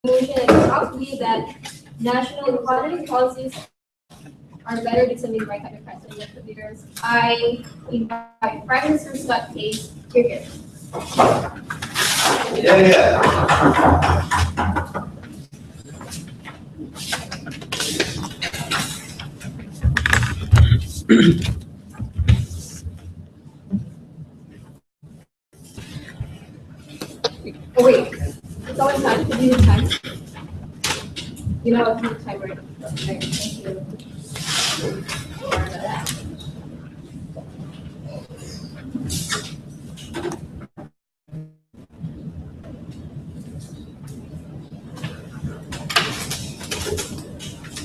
motion and strongly that national economic policies are better determined by technocrats and elected leaders. I invite Prime Minister Scott Case here. Yeah. Oh wait, it's always time. Can you do time? You know what time right? Okay, thank you.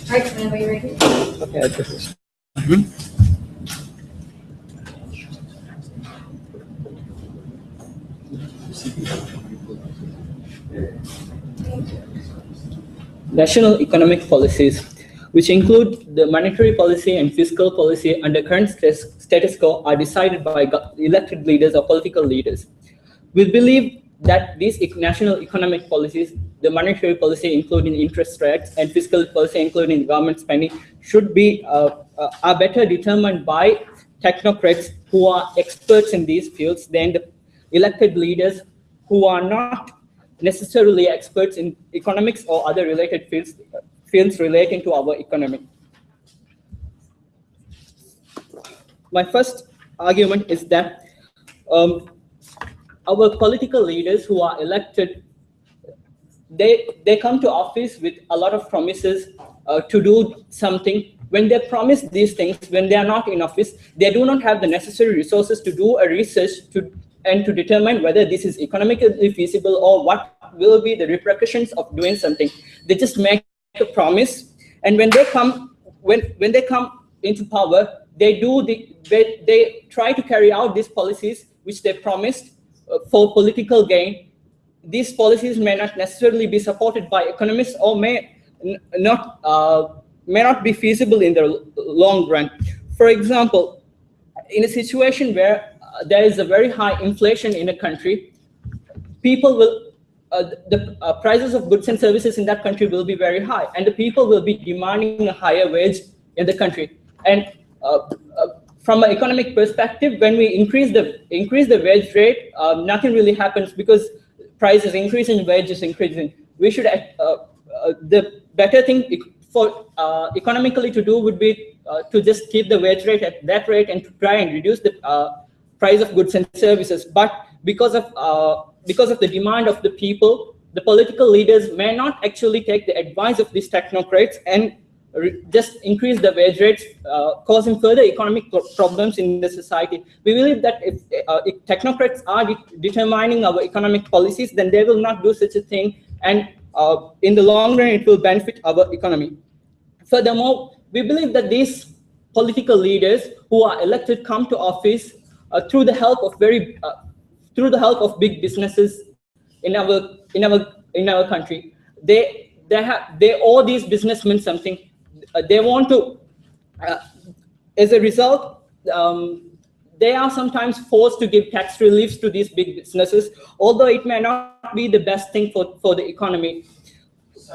All right, whenever you're ready. Okay, this is. National economic policies, which include the monetary policy and fiscal policy under current status quo, are decided by elected leaders or political leaders. We believe that these national economic policies, the monetary policy including interest rates and fiscal policy including government spending, should be are better determined by technocrats who are experts in these fields than the elected leaders who are not necessarily experts in economics or other related fields relating to our economy. My first argument is that our political leaders who are elected, they come to office with a lot of promises to do something. When they promise these things, when they are not in office, they do not have the necessary resources to do a research and to determine whether this is economically feasible or what will be the repercussions of doing something. They just make a promise, and when they come into power, they try to carry out these policies which they promised for political gain. These policies may not necessarily be supported by economists or may not be feasible in the long run. For example, in a situation where there is a very high inflation in a country, people will the prices of goods and services in that country will be very high, and the people will be demanding a higher wage in the country. And from an economic perspective, when we increase the wage rate, nothing really happens because prices increasing, wages increasing. We should the better thing for economically to do would be to just keep the wage rate at that rate and to try and reduce the price of goods and services. But because of the demand of the people, the political leaders may not actually take the advice of these technocrats and just increase the wage rates, causing further economic problems in the society. We believe that if technocrats are determining our economic policies, then they will not do such a thing, and in the long run, it will benefit our economy. Furthermore, we believe that these political leaders who are elected come to office through the help of big businesses in our country. They owe these businessmen something. They want to, as a result, they are sometimes forced to give tax reliefs to these big businesses, although it may not be the best thing for the economy.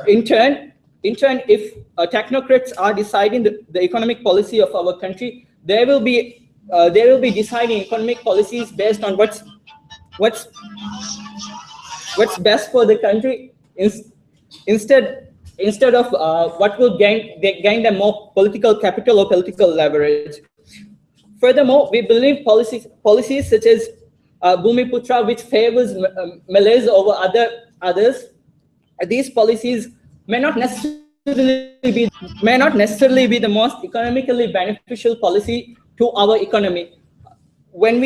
In turn, if technocrats are deciding the economic policy of our country, they will be deciding economic policies based on what's best for the country, instead of what will gain them more political capital or political leverage. Furthermore, we believe policies such as Bumiputra, which favors Malays over others, these policies may not necessarily be the most economically beneficial policy to our economy. When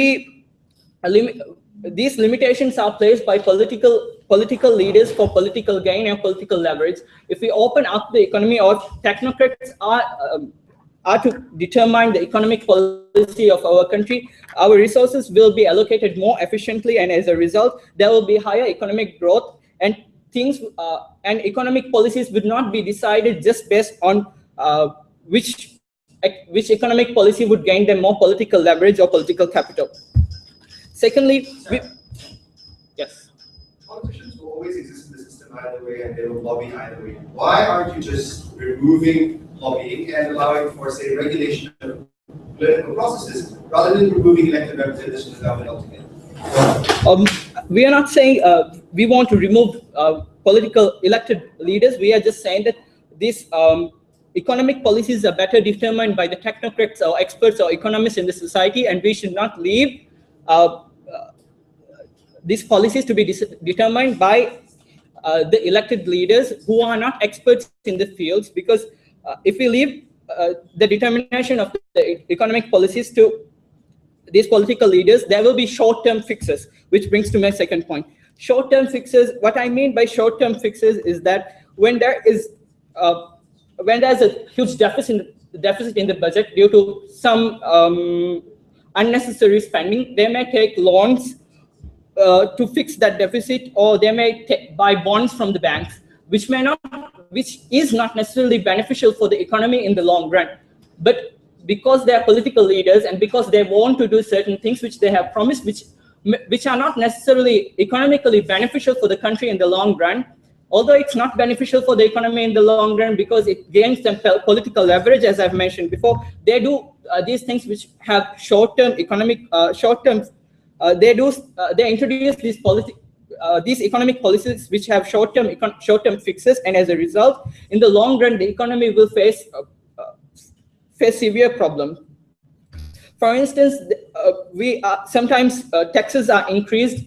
these limitations are placed by political leaders for political gain and political leverage. If we open up the economy, or technocrats are to determine the economic policy of our country, our resources will be allocated more efficiently, and as a result, there will be higher economic growth, and economic policies would not be decided just based on which economic policy would gain them more political leverage or political capital. Secondly, politicians will always exist in the system either way and they will lobby either way. Why aren't you just removing lobbying and allowing for, say, regulation of political processes rather than removing elected representatives from the government altogether? We are not saying we want to remove political elected leaders. We are just saying that these economic policies are better determined by the technocrats or experts or economists in the society, and we should not leave these policies to be determined by the elected leaders who are not experts in the fields, because if we leave the determination of the economic policies to these political leaders, there will be short-term fixes, which brings to my second point. Short-term fixes, what I mean by short-term fixes is that when there's a huge deficit in the budget due to some unnecessary spending, they may take loans to fix that deficit, or they may buy bonds from the banks, which is not necessarily beneficial for the economy in the long run. But because they are political leaders and because they want to do certain things which they have promised, which are not necessarily economically beneficial for the country in the long run, although it's not beneficial for the economy in the long run because it gains them political leverage, as I've mentioned before, they do these things which have short-term economic, they introduce these economic policies which have short-term fixes, and as a result, in the long run, the economy will face severe problems. For instance, sometimes taxes are increased.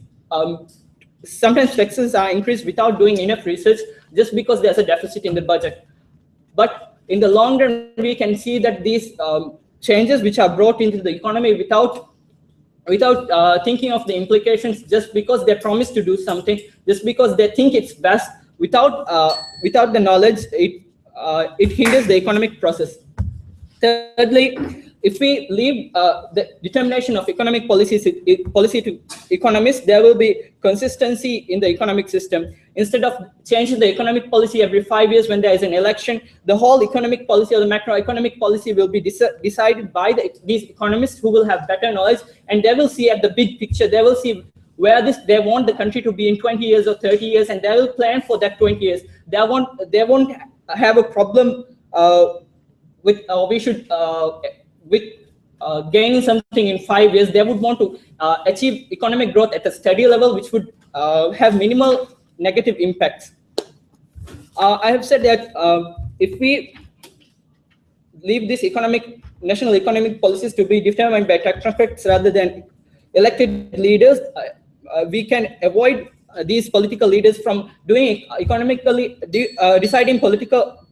Sometimes taxes are increased without doing enough research, just because there's a deficit in the budget. But in the long run, we can see that these changes which are brought into the economy without thinking of the implications, just because they promise to do something, just because they think it's best, without the knowledge, it hinders the economic process. Thirdly, if we leave the determination of economic policy to economists, there will be consistency in the economic system. Instead of changing the economic policy every 5 years when there is an election, the whole economic policy or the macroeconomic policy will be decided by these economists who will have better knowledge, and they will see at the big picture. They will see where they want the country to be in 20 years or 30 years, and they will plan for that 20 years. They won't have a problem with gaining something in 5 years. They would want to achieve economic growth at a steady level, which would have minimal negative impacts. I have said that if we leave these national economic policies to be determined by technocrats rather than elected leaders, we can avoid these political leaders from doing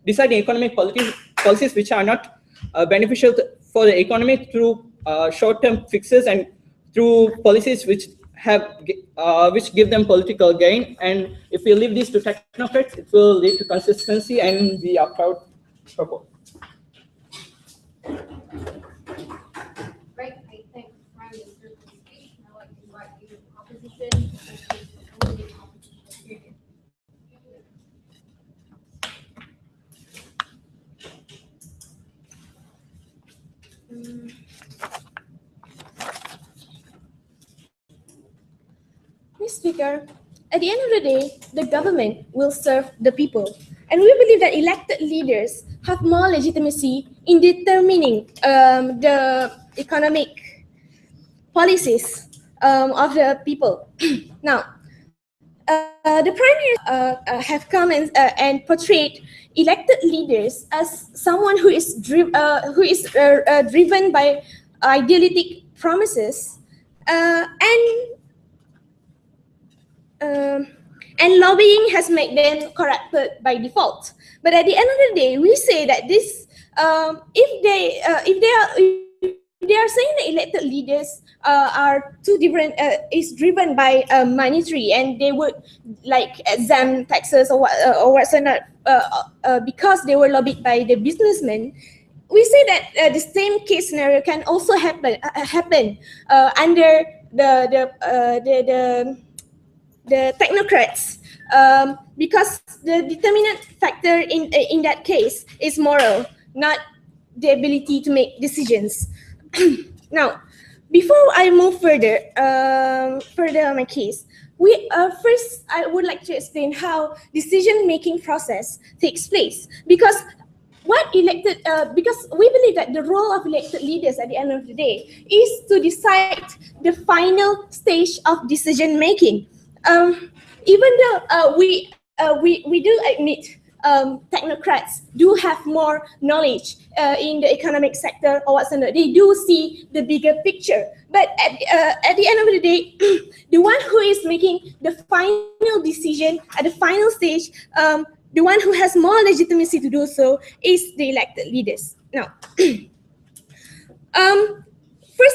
deciding economic policies which are not beneficial for the economy through short-term fixes and through policies which give them political gain. And if we leave this to technocrats, it will lead to consistency, and we are proud to support. Right, I thank Prime Minister for the speech. Now I'd like to invite leader of opposition. Mr. Speaker, at the end of the day, the government will serve the people. And we believe that elected leaders have more legitimacy in determining the economic policies of the people. Now, the Prime Minister have come and portrayed elected leaders as someone who is driven by idealistic promises and lobbying has made them corrupted by default. But at the end of the day, we say that this, if they are saying that elected leaders are too different, is driven by monetary, and they would like exempt taxes or whatsoever because they were lobbied by the businessmen. We say that the same case scenario can also happen under the technocrats, because the determinant factor in that case is moral, not the ability to make decisions. Now, before I move further on my case, first I would like to explain how decision-making process takes place, because because we believe that the role of elected leaders at the end of the day is to decide the final stage of decision making. Even though we do admit technocrats do have more knowledge in the economic sector or whatsoever, they do see the bigger picture. But at the end of the day, the one who is making the final decision at the final stage, the one who has more legitimacy to do so is the elected leaders. Now, first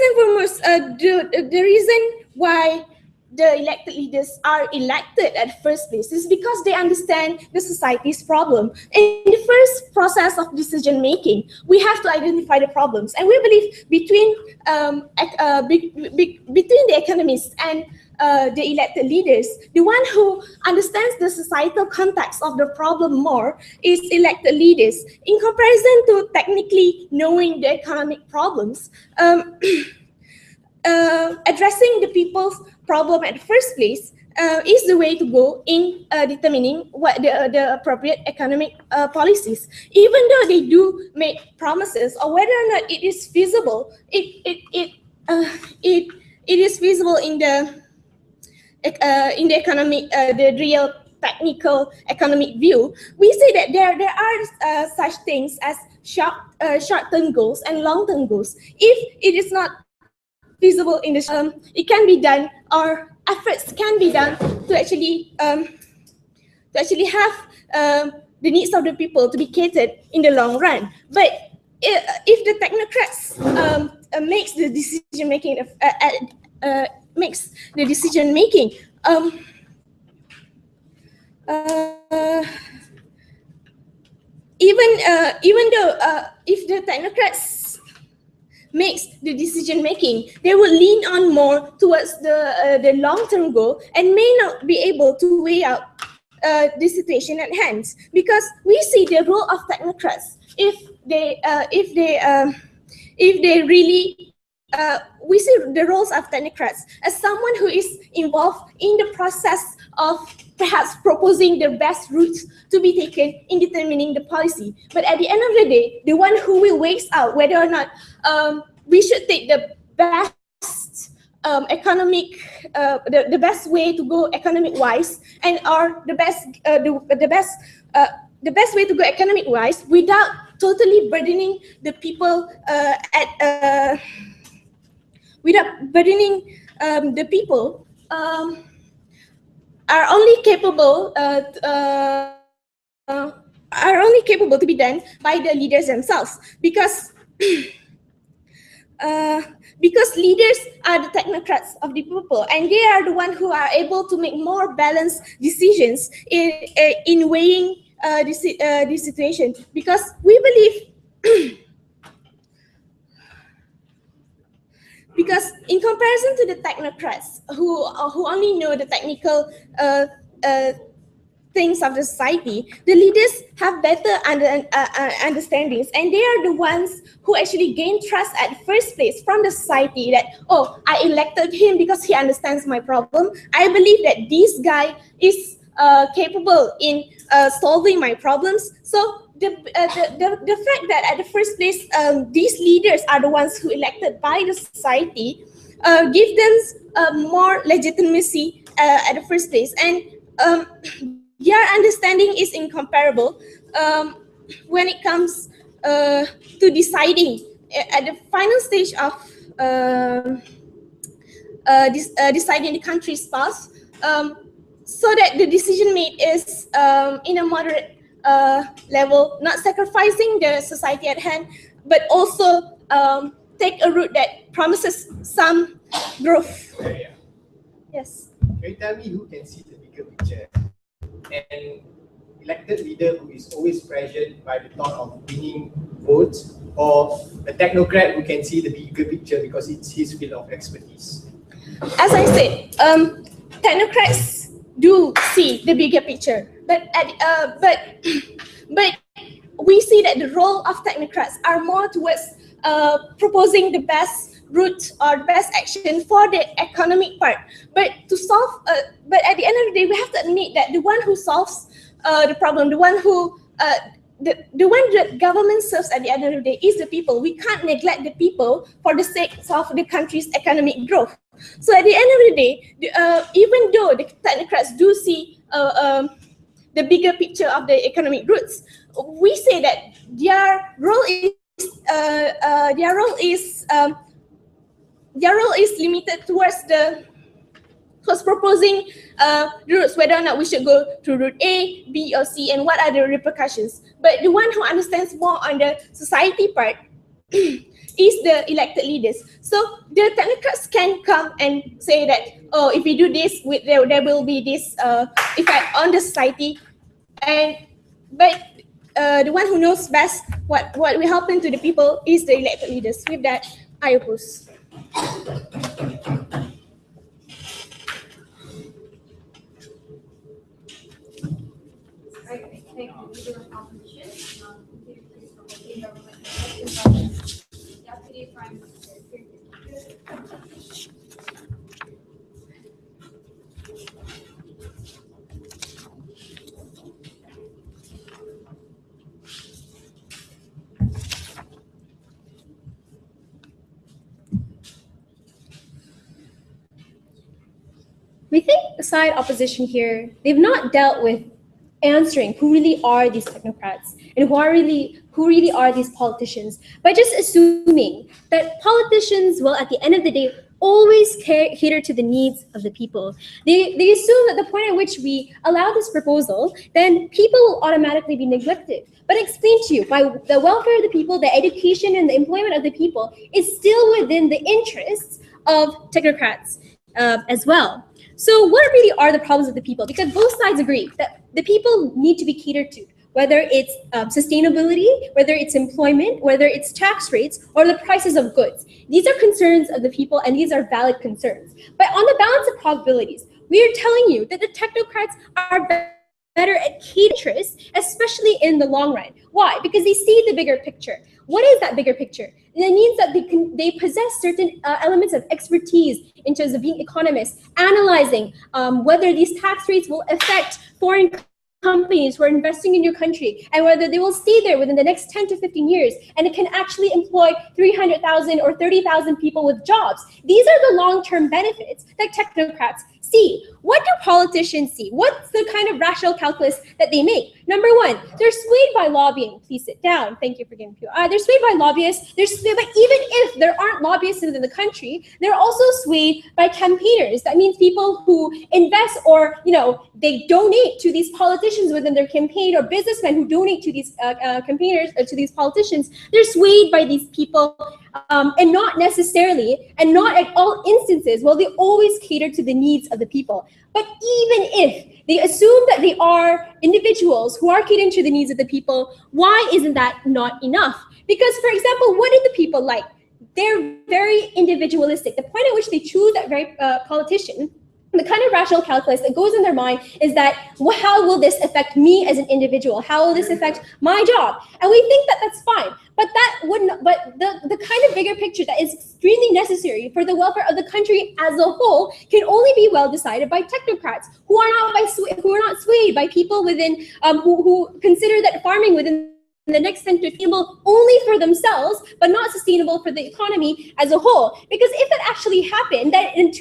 and foremost, the reason why the elected leaders are elected at the first place is because they understand the society's problem. In the first process of decision making, we have to identify the problems, and we believe between the economists and the elected leaders, the one who understands the societal context of the problem more is elected leaders, in comparison to technically knowing the economic problems. Addressing the people's problem at the first place is the way to go in determining what the appropriate economic policies. Even though they do make promises, or whether or not it is feasible, it is feasible in the economic, the real technical economic view, we say that there are such things as short-term goals and long-term goals. If it is not feasible in the it can be done, or efforts can be done to actually have the needs of the people to be catered in the long run. But if the technocrats makes the decision making even though if the technocrats makes the decision making, they will lean on more towards the long-term goal and may not be able to weigh out the situation at hand. Because we see the role of technocrats, if they really we see the roles of technocrats as someone who is involved in the process of perhaps proposing the best routes to be taken in determining the policy. But at the end of the day, the one who will weigh out whether or not we should take the best the best way to go economic wise, and or the best way to go economic wise without totally burdening the people are only capable to be done by the leaders themselves, because leaders are the technocrats of the people, and they are the one who are able to make more balanced decisions in weighing this situation. Because we believe because in comparison to the technocrats who only know the technical things of the society, the leaders have better understandings, and they are the ones who actually gain trust at the first place from the society, that, oh, I elected him because he understands my problem. I believe that this guy is capable in solving my problems. So the fact that at the first place these leaders are the ones who elected by the society give them more legitimacy at the first place, and their understanding is incomparable when it comes to deciding at the final stage of deciding the country's path, so that the decision made is in a moderate level, not sacrificing the society at hand, but also take a route that promises some growth. Yeah. Yes. Can you tell me who can see the bigger picture? An elected leader who is always pressured by the thought of winning votes, or a technocrat who can see the bigger picture because it's his field of expertise? As I said, technocrats do see the bigger picture, but we see that the role of technocrats are more towards proposing the best route or best action for the economic part. But to solve, but at the end of the day, we have to admit that the one who solves the problem, the one who the one that government serves at the end of the day is the people. We can't neglect the people for the sake of the country's economic growth. So at the end of the day, even though the technocrats do see the bigger picture of the economic roots, we say that their role is limited towards proposing routes, whether or not we should go to route A, B, or C, and what are the repercussions. But the one who understands more on the society part is the elected leaders. So the technocrats can come and say that, oh, if we do this, there will be this effect on the society. But the one who knows best what will happen to the people is the elected leaders. With that, I oppose. Right, thank you. Leader of Opposition, Computer Please from the Government, Deputy Prime Minister. We think the side opposition here, they've not dealt with answering who really are these technocrats and who really are these politicians, by just assuming that politicians will, at the end of the day, always cater to the needs of the people. They assume that the point at which we allow this proposal, then people will automatically be neglected. But I explain to you, by the welfare of the people, the education and the employment of the people is still within the interests of technocrats as well. So what really are the problems of the people? Because both sides agree that the people need to be catered to, whether it's sustainability, whether it's employment, whether it's tax rates, or the prices of goods. These are concerns of the people, and these are valid concerns. But on the balance of probabilities, we are telling you that the technocrats are better at catering, especially in the long run. Why? Because they see the bigger picture. What is that bigger picture? It means that they possess certain elements of expertise in terms of being economists, analyzing whether these tax rates will affect foreign companies who are investing in your country, and whether they will stay there within the next 10 to 15 years, and it can actually employ 300,000 or 30,000 people with jobs. These are the long-term benefits that technocrats see. What do politicians see? What's the kind of rational calculus that they make? Number one, they're swayed by lobbying. Please sit down. Thank you for getting people. They're swayed by lobbyists. But even if there aren't lobbyists in the country, they're also swayed by campaigners. That means people who invest, or they donate to these politicians within their campaign, or businessmen who donate to these campaigners or to these politicians. They're swayed by these people, and not necessarily, and not at all instances, will they always cater to the needs of the people. But even if they assume that they are individuals who are catering to the needs of the people, why isn't that not enough? Because, for example, what do the people like? They're very individualistic. The point at which they choose that very politician, the kind of rational calculus that goes in their mind is that, well, how will this affect me as an individual? How will this affect my job? And we think that that's fine. But that wouldn't. But the kind of bigger picture that is extremely necessary for the welfare of the country as a whole can only be well decided by technocrats who are not swayed by people within who consider that farming within the next century sustainable only for themselves, but not sustainable for the economy as a whole. Because if that actually happened, then in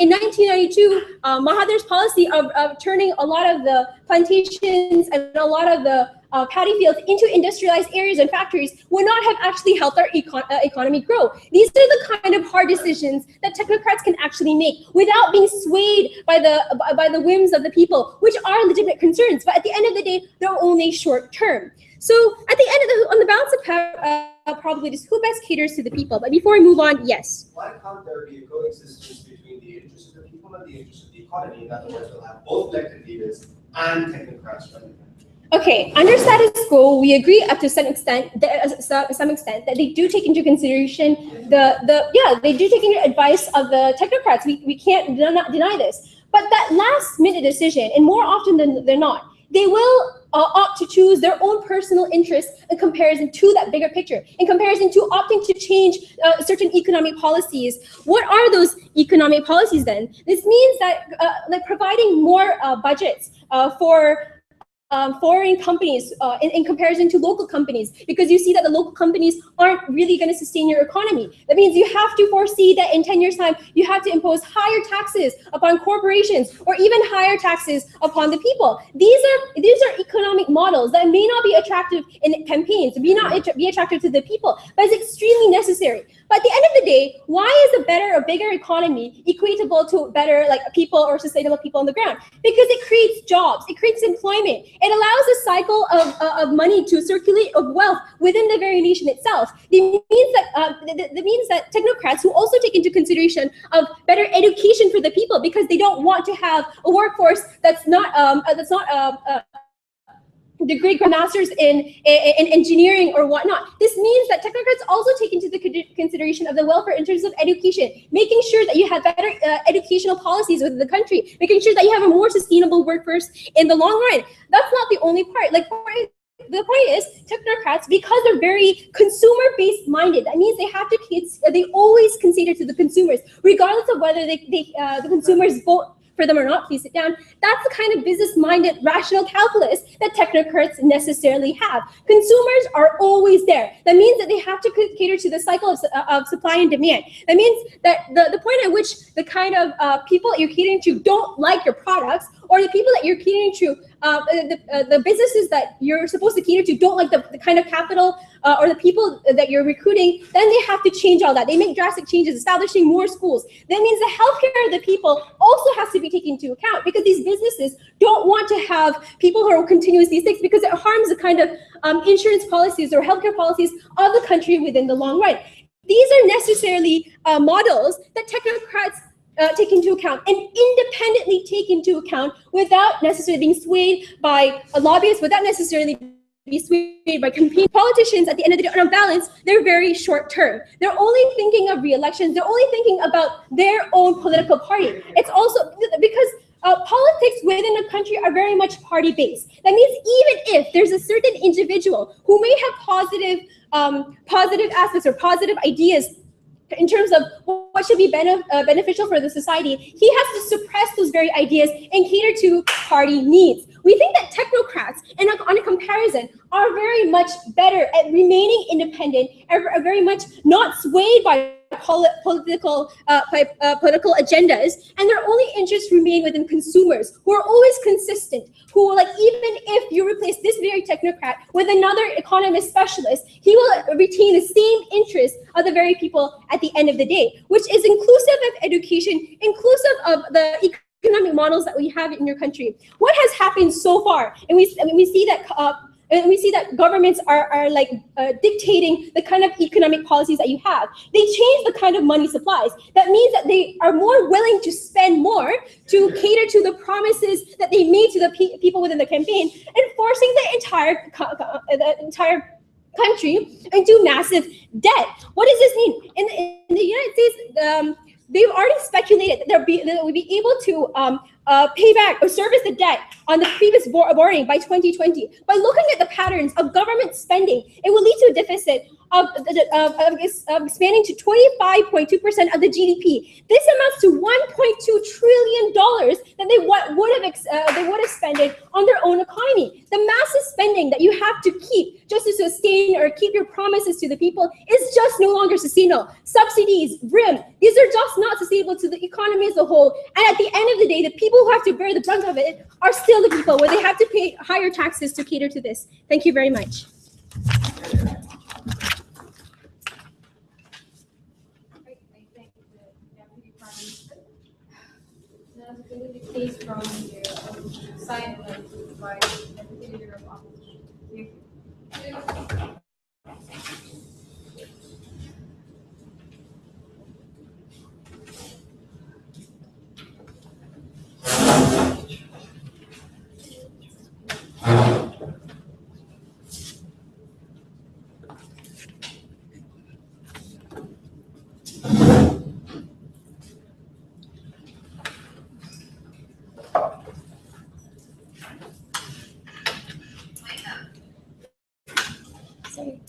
1992, Mahathir's policy of turning a lot of the plantations and a lot of the paddy fields into industrialized areas and factories would not have actually helped our economy grow. These are the kind of hard decisions that technocrats can actually make without being swayed by the whims of the people, which are legitimate concerns. But at the end of the day, they're only short term. So at the end of on the balance of power, probably just who best caters to the people. But before we move on, yes. Why can't there be a coexistence between the interests of the people and the interests of the economy? In other words, we'll have both elected leaders and technocrats running. Okay, under status quo, we agree up to some extent that they do take into consideration they do take into advice of the technocrats. We can't not deny this. But that last minute decision, and more often than not, they will opt to choose their own personal interests in comparison to that bigger picture, in comparison to opting to change certain economic policies. What are those economic policies then? This means that like providing more budgets for foreign companies in comparison to local companies, because you see that the local companies aren't really going to sustain your economy. That means you have to foresee that in 10 years' time, you have to impose higher taxes upon corporations or even higher taxes upon the people. These are economic models that may not be attractive in campaigns, may not be attractive to the people, but it's extremely necessary. But at the end of the day, why is a better or bigger economy equatable to better like people or sustainable people on the ground? Because it creates jobs, it creates employment, it allows a cycle of money to circulate, of wealth within the very nation itself. That means that technocrats who also take into consideration of better education for the people, because they don't want to have a workforce that's not degree masters in engineering or whatnot. This means that technocrats also take into the consideration of the welfare in terms of education, making sure that you have better educational policies within the country, making sure that you have a more sustainable workforce in the long run. That's not the only part. Like, the point is, technocrats, because they're very consumer-based minded, that means they always consider to the consumers, regardless of whether the consumers vote for them or not. Please sit down. That's the kind of business-minded, rational calculus that technocrats necessarily have. Consumers are always there. That means that they have to cater to the cycle of supply and demand. That means that the point at which the kind of people that you're catering to don't like your products, or the people that you're catering to, the businesses that you're supposed to cater to don't like the kind of capital or the people that you're recruiting, then they have to change all that. They make drastic changes, establishing more schools. That means the healthcare of the people also has to be taken into account, because these businesses don't want to have people who are continuously sick, because it harms the kind of insurance policies or healthcare policies of the country within the long run. These are necessarily models that technocrats take into account and independently take into account, without necessarily being swayed by lobbyists, without necessarily be swayed by campaign politicians. At the end of the day, on balance, they're very short term. They're only thinking of re-elections. They're only thinking about their own political party. It's also because politics within a country are very much party based. That means even if there's a certain individual who may have positive aspects or positive ideas in terms of what should be beneficial for the society, he has to suppress those very ideas and cater to party needs. We think that technocrats, and on a comparison, are very much better at remaining independent, are very much not swayed by political agendas, and their only interests remain within consumers, who are always consistent, who, like, even if you replace this very technocrat with another economist specialist, he will retain the same interests of the very people at the end of the day, which is inclusive of education, inclusive of the economic models that we have in your country. What has happened so far? And we see that governments are dictating the kind of economic policies that you have. They change the kind of money supplies. That means that they are more willing to spend more to cater to the promises that they made to the people within the campaign, and forcing the entire country into massive debt. What does this mean? In the United States, they've already speculated that we'll be able to pay back or service the debt on the previous borrowing by 2020. By looking at the patterns of government spending, it will lead to a deficit of expanding to 25.2% of the GDP. This amounts to $1.2 trillion that they would have spent on their own economy. The massive spending that you have to keep just to sustain or keep your promises to the people is just no longer sustainable. Subsidies, RIM, these are just not sustainable to the economy as a whole. And at the end of the day, the people who have to bear the brunt of it are still the people, where they have to pay higher taxes to cater to this. Thank you very much. The case from the side by the leader of opposition. sorry.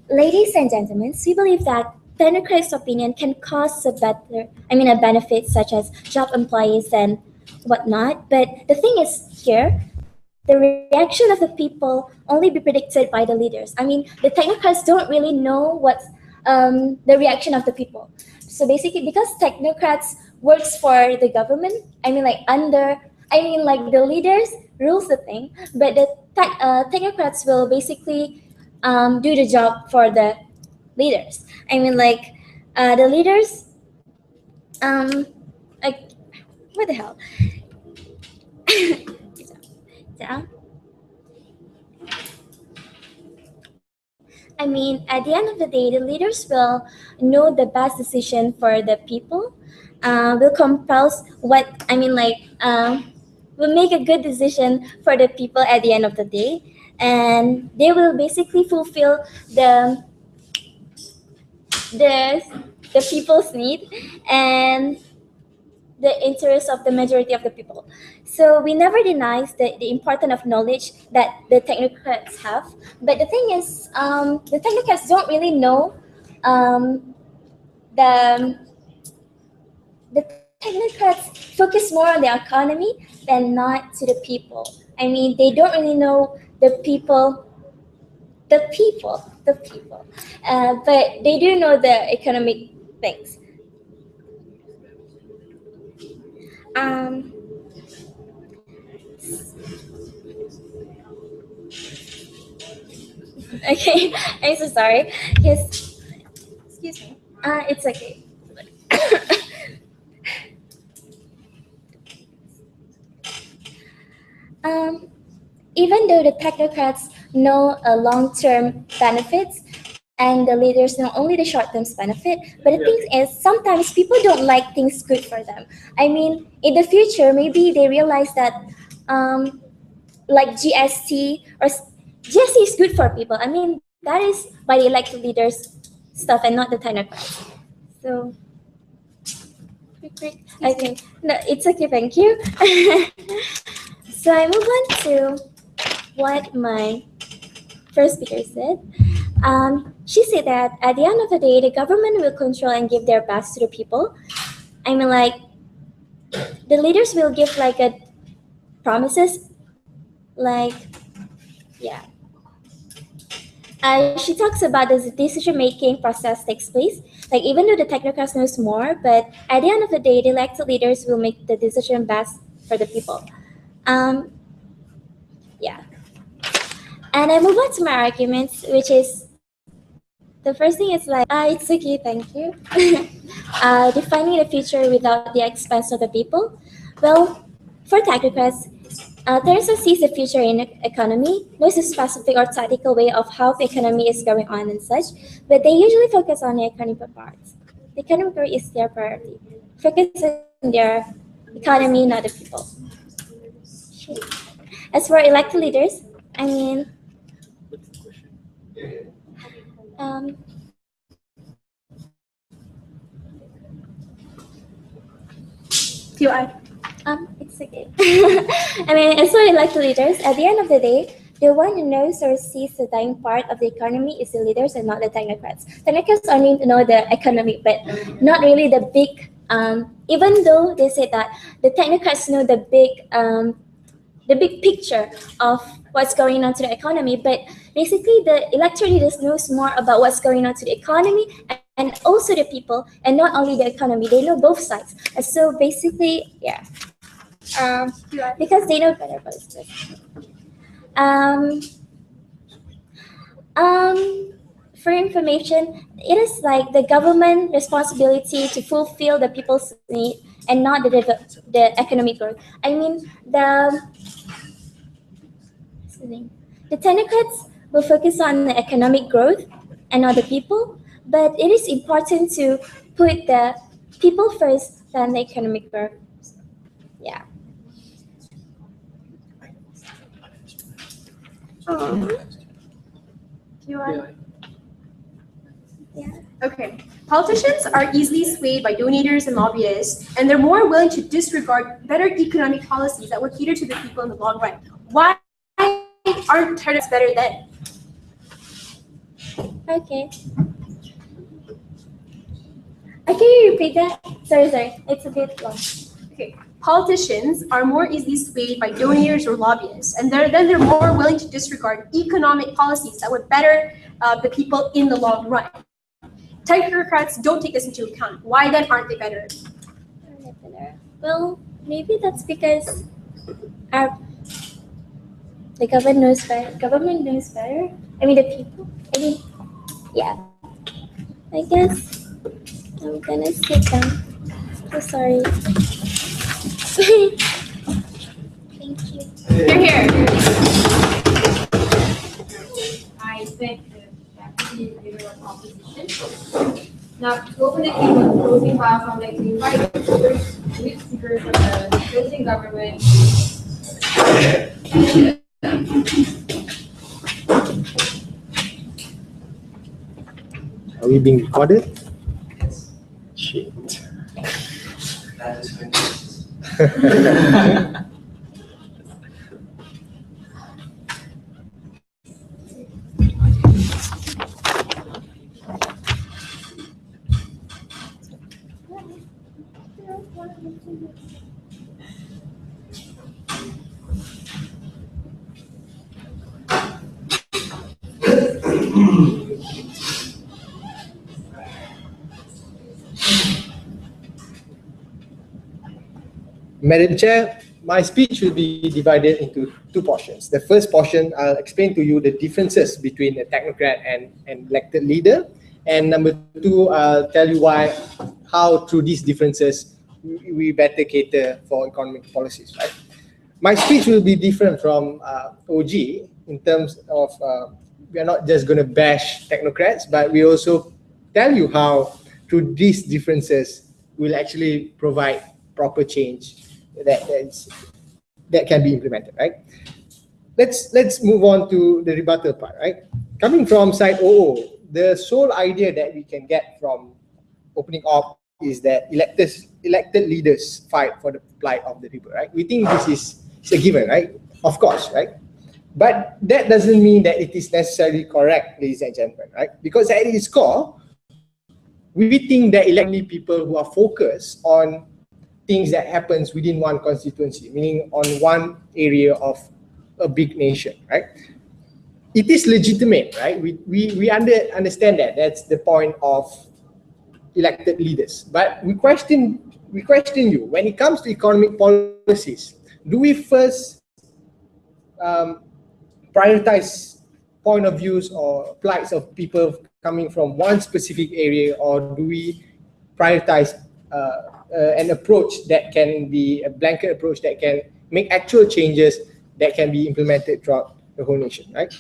Ladies and gentlemen, we believe that Technocrats' opinion can cause a benefit such as job employees and whatnot. But the thing is here, the reaction of the people only be predicted by the leaders. I mean, the technocrats don't really know what's the reaction of the people. So basically, because technocrats works for the government, the leaders rules the thing, but the technocrats will basically do the job for the leaders. The leaders, like, what the hell? Yeah. At the end of the day, the leaders will know the best decision for the people. Will compels will make a good decision for the people at the end of the day, and they will basically fulfill the the people's need and the interest of the majority of the people. So we never denies the importance of knowledge that the technocrats have. But the thing is, the technocrats don't really know the the technocrats focus more on the economy than not to the people. They don't really know the people, but they do know the economic things. Um, okay, I'm so sorry. Yes, excuse me. It's okay. Um, Even though the technocrats know long-term benefits and the leaders know only the short-term benefit, but the thing is, sometimes people don't like things good for them. In the future, maybe they realize that, like GST is good for people. That is by the elected leaders stuff and not the technocrats. So, quick. Okay, no, it's okay. Thank you. So I move on to what my first speaker said. She said that at the end of the day, the government will control and give their best to the people. The leaders will give promises, like, yeah. She talks about the decision-making process takes place. Even though the technocrats knows more, but at the end of the day, the elected leaders will make the decision best for the people. Yeah. And I move on to my arguments, which is the first thing is it's okay, thank you. Defining the future without the expense of the people. Well, for technocrats, Teresa sees the future in economy. There's a specific or tactical way of how the economy is going on and such, but they usually focus on the economic parts. The economic growth is their priority. Focus on their economy, not the people. As for elected leaders, it's okay. As for elected leaders, at the end of the day, the one who knows or sees the dying part of the economy is the leaders and not the technocrats. Technocrats only know the economy, but not really the big. Even though they say that the technocrats know the big picture of what's going on to the economy, but basically the elected leaders knows more about what's going on to the economy and also the people, and not only the economy. They know both sides. And so basically, yeah. Because they know better about this. For information, it is the government responsibility to fulfill the people's need and not the economic growth. The technocrats will focus on the economic growth and not the people, but it is important to put the people first than the economic growth. Yeah. Do you want? Yeah. Okay. Politicians are easily swayed by donators and lobbyists, and they're more willing to disregard better economic policies that would cater to the people in the long run. Why aren't technocrats better then? Okay. Can you repeat that? Sorry. It's a bit long. Okay. Politicians are more easily swayed by donors or lobbyists, and they're more willing to disregard economic policies that would better the people in the long run. Technocrats don't take this into account. Why then aren't they better? Well, maybe that's because the government knows better. Government knows better. I mean, the people. I mean, yeah. I guess I'm gonna sit down. So sorry. Thank you. You're here. I thank the deputy leader of opposition. Now, to open the case of closing file from the invite with speakers of the opposing government. Are we being recorded? Yes. Shit. That is when Madam Chair, my speech will be divided into two portions. The first portion, I'll explain to you the differences between a technocrat and an elected leader. And number two, I'll tell you how through these differences, we better cater for economic policies, right? My speech will be different from OG in terms of, we are not just going to bash technocrats, but we also tell you how through these differences, we'll actually provide proper change that can be implemented, right? Let's move on to the rebuttal part, right? Coming from side OO, the sole idea that we can get from opening up is that elected leaders fight for the plight of the people, right? We think this is a given, right? Of course, right? But that doesn't mean that it is necessarily correct, ladies and gentlemen, right? Because at its core, we think that electing people who are focused on things that happens within one constituency, meaning on one area of a big nation, right? It is legitimate, right? We understand that. That's the point of elected leaders. But we question you, when it comes to economic policies, do we first prioritize point of views or plights of people coming from one specific area, or do we prioritize an approach that can be a blanket approach that can make actual changes that can be implemented throughout the whole nation, right?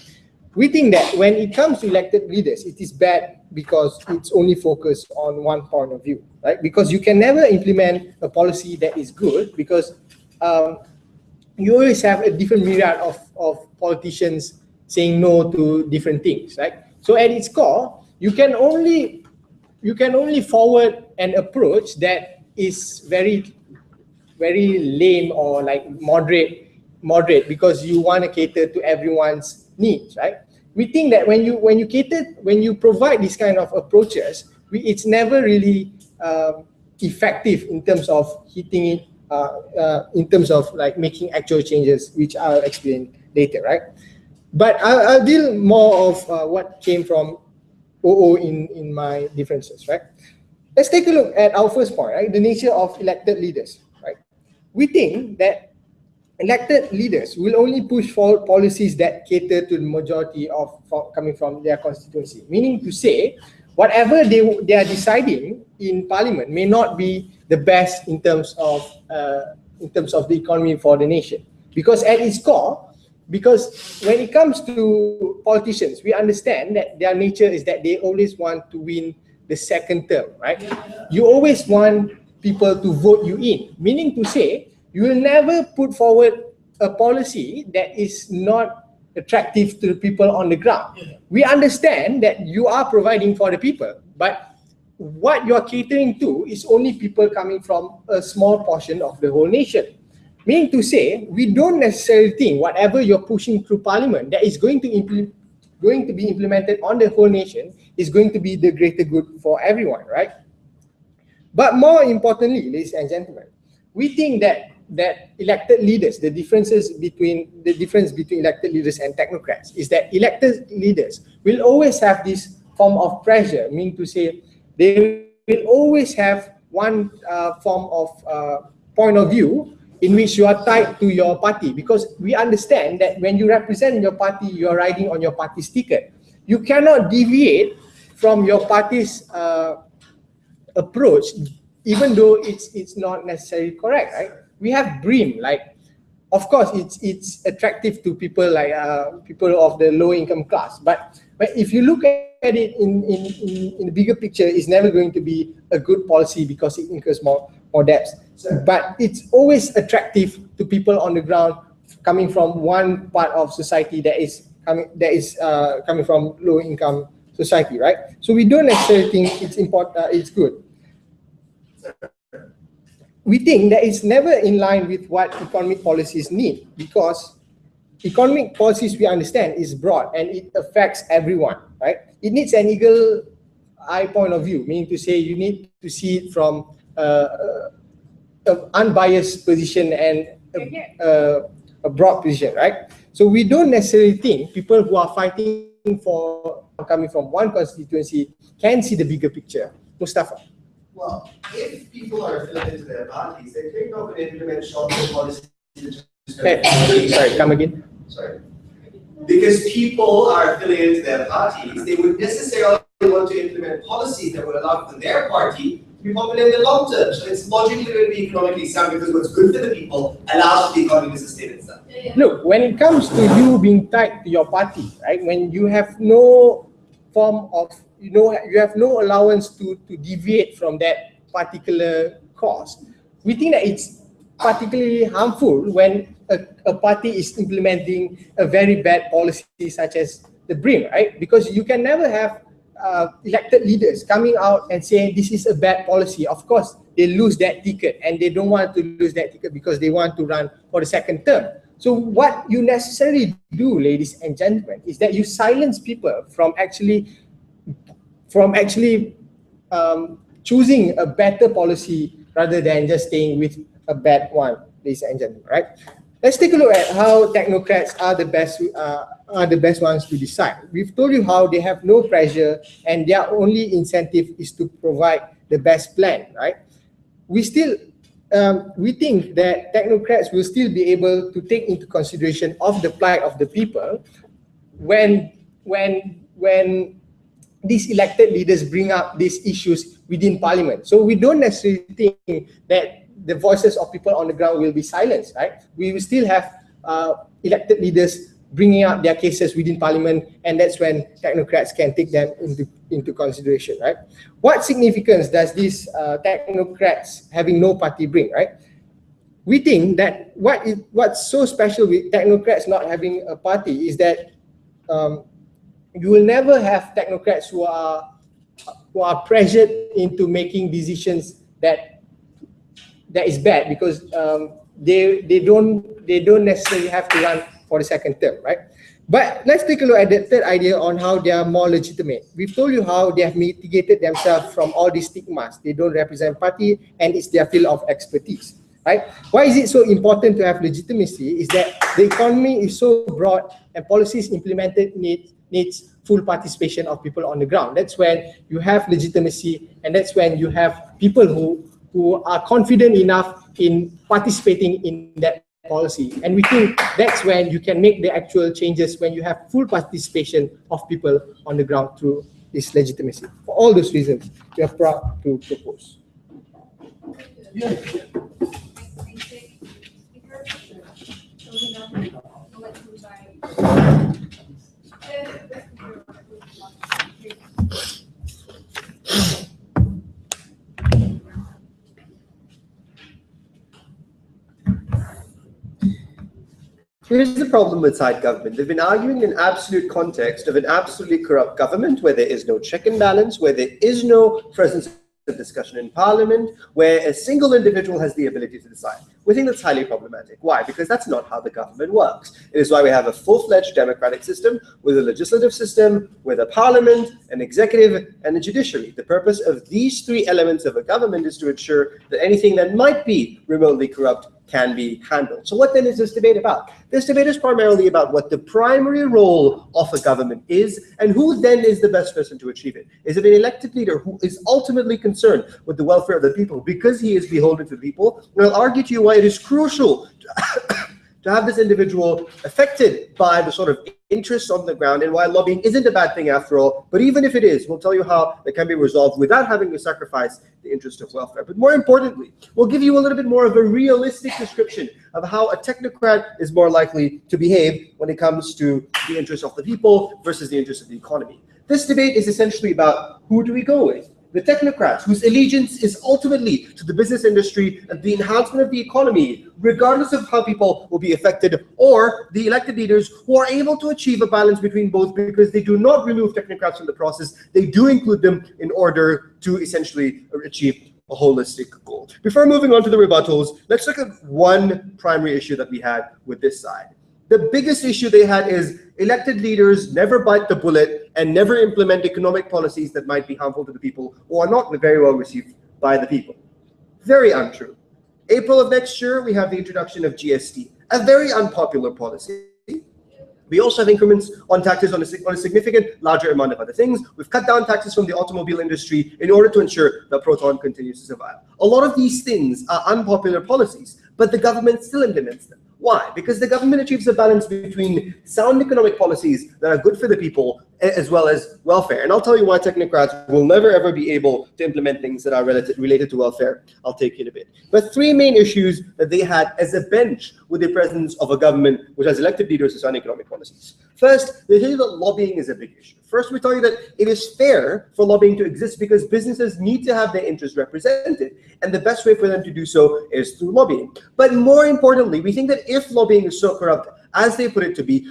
We think that when it comes to elected leaders, it is bad because it's only focused on one point of view, right? Because you can never implement a policy that is good because you always have a different myriad of politicians saying no to different things, right? So at its core, you can only forward an approach that is very lame or like moderate because you want to cater to everyone's needs, right? We think that when you provide these kind of approaches, it's never really effective in terms of hitting it, in terms of like making actual changes, which I'll explain later, right? But I'll deal more of what came from OO in my differences, right? Let's take a look at our first point, right? The nature of elected leaders, right? We think that elected leaders will only push forward policies that cater to the majority coming from their constituency. Meaning to say, whatever they are deciding in parliament may not be the best in terms of the economy for the nation. Because at its core, because when it comes to politicians, we understand that their nature is that they always want to win the second term, right? You always want people to vote you in, meaning to say, you will never put forward a policy that is not attractive to the people on the ground. We understand that you are providing for the people, but what you are catering to is only people coming from a small portion of the whole nation. Meaning to say, we don't necessarily think whatever you're pushing through Parliament that is going to be implemented on the whole nation is going to be the greater good for everyone, right? But more importantly, ladies and gentlemen, we think that elected leaders, the difference between elected leaders and technocrats is that elected leaders will always have this form of pressure, meaning to say they will always have one form of point of view in which you are tied to your party, because we understand that when you represent your party, you are riding on your party's ticket. You cannot deviate from your party's approach, even though it's not necessarily correct, right? We have BREAM, like, of course, it's attractive to people like people of the low income class, but if you look at it in the bigger picture, it's never going to be a good policy because it incurs more debts. But it's always attractive to people on the ground coming from one part of society that is coming from low income society, right? So we don't necessarily think it's important, it's good. We think that it's never in line with what economic policies need, because economic policies, we understand, is broad and it affects everyone, right? It needs an eagle eye point of view, meaning to say you need to see it from an unbiased position and a broad position, right? So we don't necessarily think people who are fighting for coming from one constituency can see the bigger picture. Mustafa. Well, if people are affiliated to their parties, they're not going to implement short-term policies. Sorry, come again. Sorry. Because people are affiliated to their parties, they would necessarily want to implement policies that would allow for their party to be popular in the long term. So it's logically going to be economically sound, because what's good for the people allows for the economy to sustain itself. Look, when it comes to you being tied to your party, right? When you have no form of, you have no allowance to deviate from that particular cause, we think that it's particularly harmful when a party is implementing a very bad policy such as the BRIM, right? Because you can never have elected leaders coming out and saying this is a bad policy. Of course, they lose that ticket, and they don't want to lose that ticket because they want to run for the second term. So what you necessarily do, ladies and gentlemen, is that you silence people from actually choosing a better policy rather than just staying with a bad one, ladies and gentlemen, right? Let's take a look at how technocrats are the best ones to decide. We've told you how they have no pressure and their only incentive is to provide the best plan, right? We think that technocrats will still be able to take into consideration of the plight of the people when these elected leaders bring up these issues within Parliament. So we don't necessarily think that the voices of people on the ground will be silenced, right? We will still have elected leaders bringing up their cases within Parliament, and that's when technocrats can take them into consideration, right? What significance does this technocrats having no party bring, right? We think that what's so special with technocrats not having a party is that you will never have technocrats who are pressured into making decisions that is bad, because they don't necessarily have to run for the second term, right? But let's take a look at the third idea on how they are more legitimate. We've told you how they have mitigated themselves from all these stigmas. They don't represent party and it's their field of expertise, right? Why is it so important to have legitimacy? Is that the economy is so broad and policies implemented needs full participation of people on the ground. That's when you have legitimacy, and that's when you have people who are confident enough in participating in that policy. And we think that's when you can make the actual changes, when you have full participation of people on the ground through this legitimacy. For all those reasons, we are proud to propose. Here's the problem with side government. They've been arguing in absolute context of an absolutely corrupt government where there is no check and balance, where there is no presence of discussion in parliament, where a single individual has the ability to decide. We think that's highly problematic. Why? Because that's not how the government works. It is why we have a full-fledged democratic system with a legislative system, with a parliament, an executive, and a judiciary. The purpose of these three elements of a government is to ensure that anything that might be remotely corrupt can be handled. So what then is this debate about? This debate is primarily about what the primary role of a government is and who then is the best person to achieve it. Is it an elected leader who is ultimately concerned with the welfare of the people because he is beholden to the people? And I'll argue to you why it is crucial to have this individual affected by the sort of interests on the ground and why lobbying isn't a bad thing after all. But even if it is, we'll tell you how it can be resolved without having to sacrifice the interest of welfare. But more importantly, we'll give you a little bit more of a realistic description of how a technocrat is more likely to behave when it comes to the interests of the people versus the interests of the economy. This debate is essentially about who do we go with? The technocrats, whose allegiance is ultimately to the business industry and the enhancement of the economy, regardless of how people will be affected, or the elected leaders who are able to achieve a balance between both because they do not remove technocrats from the process, they do include them in order to essentially achieve a holistic goal. Before moving on to the rebuttals, let's look at one primary issue that we had with this side. The biggest issue they had is elected leaders never bite the bullet and never implement economic policies that might be harmful to the people or are not very well received by the people. Very untrue. April of next year, we have the introduction of GST, a very unpopular policy. We also have increments on taxes on a significant larger amount of other things. We've cut down taxes from the automobile industry in order to ensure that Proton continues to survive. A lot of these things are unpopular policies, but the government still implements them. Why? Because the government achieves a balance between sound economic policies that are good for the people as well as welfare. And I'll tell you why technocrats will never ever be able to implement things that are related to welfare. I'll take you in a bit. But three main issues that they had as a bench with the presence of a government which has elected leaders to sound economic policies. First, they tell you that lobbying is a big issue. First, we tell you that it is fair for lobbying to exist because businesses need to have their interests represented. And the best way for them to do so is through lobbying. But more importantly, we think that if lobbying is so corrupt, as they put it to be,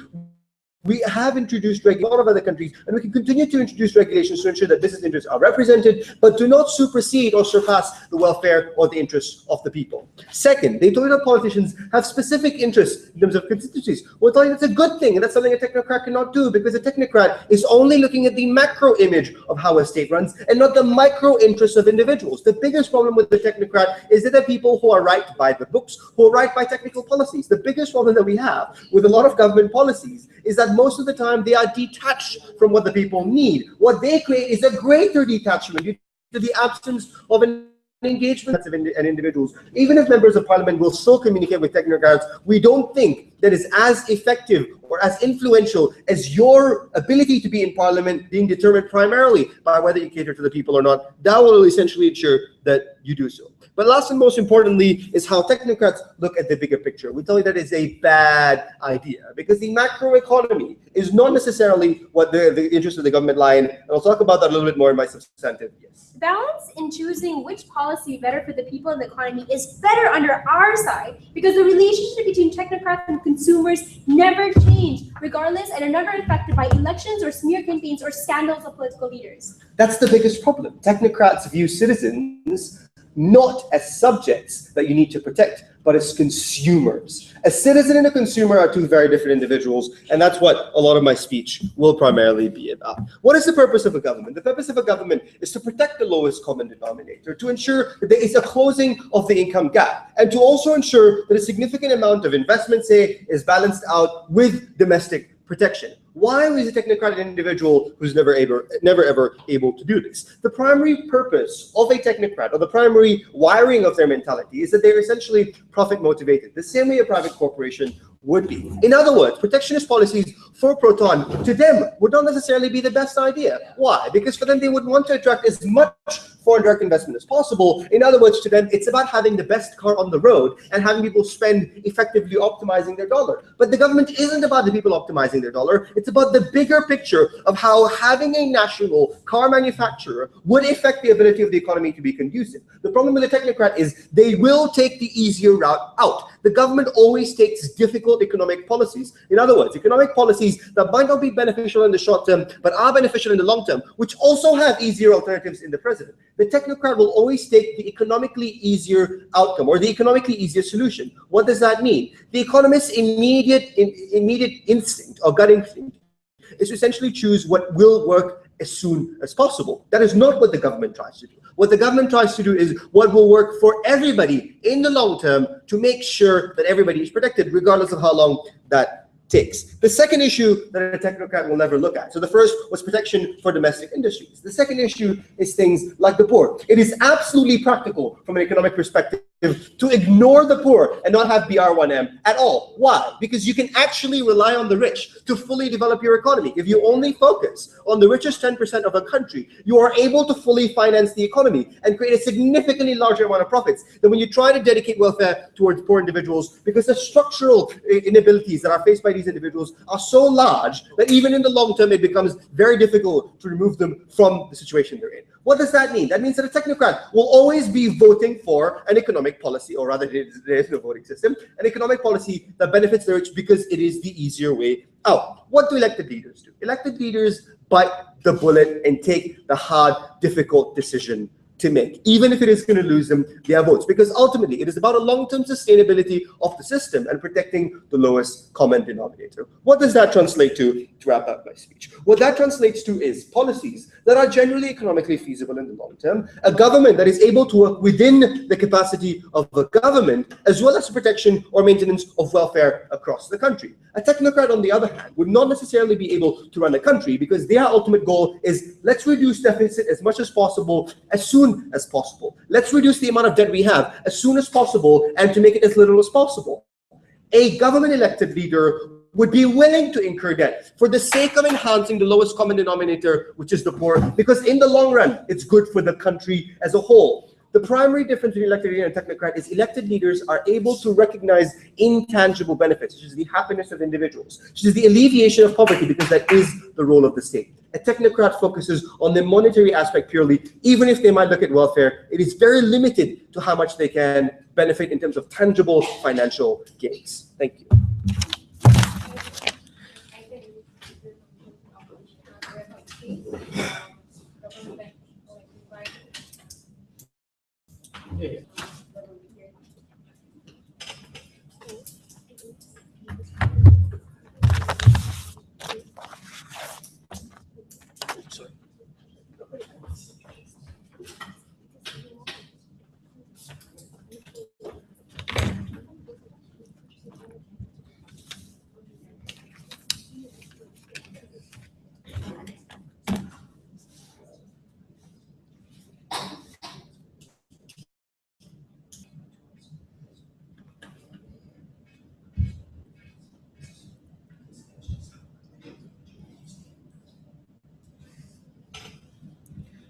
we have introduced a lot of other countries, and we can continue to introduce regulations to ensure that business interests are represented, but do not supersede or surpass the welfare or the interests of the people. Second, they told you that politicians have specific interests in terms of constituencies. We'll tell you that's a good thing, and that's something a technocrat cannot do, because a technocrat is only looking at the macro image of how a state runs and not the micro interests of individuals. The biggest problem with the technocrat is that the people who are right by the books, who are right by technical policies. The biggest problem that we have with a lot of government policies is that most of the time they are detached from what the people need. What they create is a greater detachment due to the absence of an engagement and individuals. Even if members of parliament will still communicate with technocrats, we don't think that is as effective or as influential as your ability to be in parliament being determined primarily by whether you cater to the people or not. That will essentially ensure that you do so. But last and most importantly is how technocrats look at the bigger picture. We tell you that is a bad idea because the macro economy is not necessarily what the interests of the government lie in. And I'll talk about that a little bit more in my substantive. Yes. Balance in choosing which policy better for the people and the economy is better under our side because the relationship between technocrats and consumers never change, regardless, and are never affected by elections or smear campaigns or scandals of political leaders. That's the biggest problem. Technocrats view citizens not as subjects that you need to protect, but as consumers. A citizen and a consumer are two very different individuals, and that's what a lot of my speech will primarily be about. What is the purpose of a government? The purpose of a government is to protect the lowest common denominator, to ensure that there is a closing of the income gap, and to also ensure that a significant amount of investment, say, is balanced out with domestic protection. Why is a technocratic individual who's never ever able to do this? The primary purpose of a technocrat, or the primary wiring of their mentality, is that they're essentially profit motivated, the same way a private corporation would be. In other words, protectionist policies for Proton, to them, would not necessarily be the best idea. Why? Because for them, they would want to attract as much foreign direct investment as possible. In other words, to them, it's about having the best car on the road and having people spend effectively optimizing their dollar. But the government isn't about the people optimizing their dollar. It's about the bigger picture of how having a national car manufacturer would affect the ability of the economy to be conducive. The problem with the technocrat is they will take the easier route out. the government always takes difficult economic policies. In other words, economic policies that might not be beneficial in the short term, but are beneficial in the long term, which also have easier alternatives in the president. The technocrat will always take the economically easier outcome or the economically easier solution. What does that mean? The economist's immediate instinct or gut instinct is to essentially choose what will work as soon as possible. That is not what the government tries to do. What the government tries to do is what will work for everybody in the long term to make sure that everybody is protected, regardless of how long that takes. The second issue that a technocrat will never look at. So the first was protection for domestic industries. The second issue is things like the poor. It is absolutely practical from an economic perspective to ignore the poor and not have BR1M at all. Why? Because you can actually rely on the rich to fully develop your economy. If you only focus on the richest 10% of a country, you are able to fully finance the economy and create a significantly larger amount of profits than when you try to dedicate welfare towards poor individuals, because the structural inabilities that are faced by these individuals are so large that even in the long term, it becomes very difficult to remove them from the situation they're in. What does that mean? That means that a technocrat will always be voting for an economic policy, or rather there is no voting system, an economic policy that benefits the rich because it is the easier way out. What do elected leaders do? Elected leaders bite the bullet and take the hard, difficult decision to make, even if it is going to lose them their votes, because ultimately it is about a long-term sustainability of the system and protecting the lowest common denominator. What does that translate to wrap up my speech? What that translates to is policies that are generally economically feasible in the long term, a government that is able to work within the capacity of the government, as well as protection or maintenance of welfare across the country. A technocrat, on the other hand, would not necessarily be able to run the country because their ultimate goal is, let's reduce deficit as much as possible, as soon as possible. Let's reduce the amount of debt we have as soon as possible and to make it as little as possible. A government-elected leader would be willing to incur debt for the sake of enhancing the lowest common denominator, which is the poor, because in the long run, it's good for the country as a whole. The primary difference between elected leader and technocrat is elected leaders are able to recognize intangible benefits, such as the happiness of individuals, such as the alleviation of poverty, because that is the role of the state. A technocrat focuses on the monetary aspect purely. Even if they might look at welfare, it is very limited to how much they can benefit in terms of tangible financial gains. Thank you. Yeah.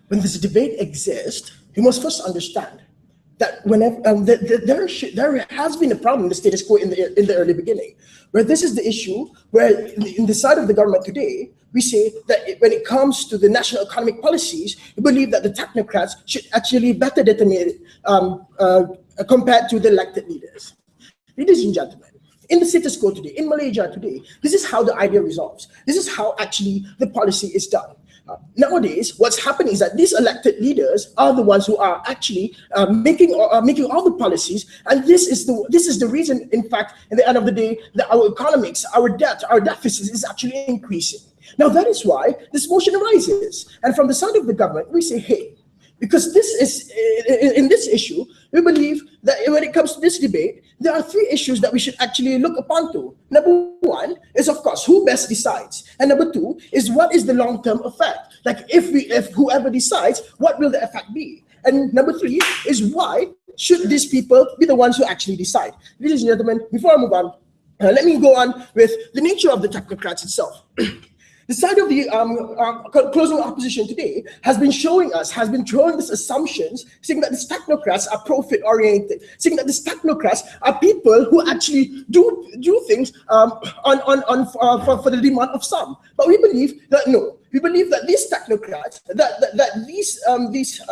When this debate exists, you must first understand that whenever there has been a problem in the status quo in the early beginning, where this is the issue where in the side of the government today, we say that when it comes to the national economic policies, we believe that the technocrats should actually better determine compared to the elected leaders. Ladies and gentlemen, in the status quo today, in Malaysia today, this is how the idea resolves. This is how actually the policy is done. Nowadays, what's happening is that these elected leaders are the ones who are actually making all the policies, and this is the reason, in fact, at the end of the day, that our economics, our debt, our deficit is actually increasing. Now that is why this motion arises, and from the side of the government, we say, hey, because this is in this issue, we believe that when it comes to this debate, there are three issues that we should actually look upon to. Number one is, of course, who best decides, and number two is what is the long-term effect. Like if whoever decides, what will the effect be? And number three is why should these people be the ones who actually decide? Ladies and gentlemen, before I move on, let me go on with the nature of the technocrats itself. The side of the closing opposition today has been throwing these assumptions, saying that these technocrats are profit-oriented, saying that these technocrats are people who actually do things for the demand of some. But we believe that no. We believe that these technocrats, that these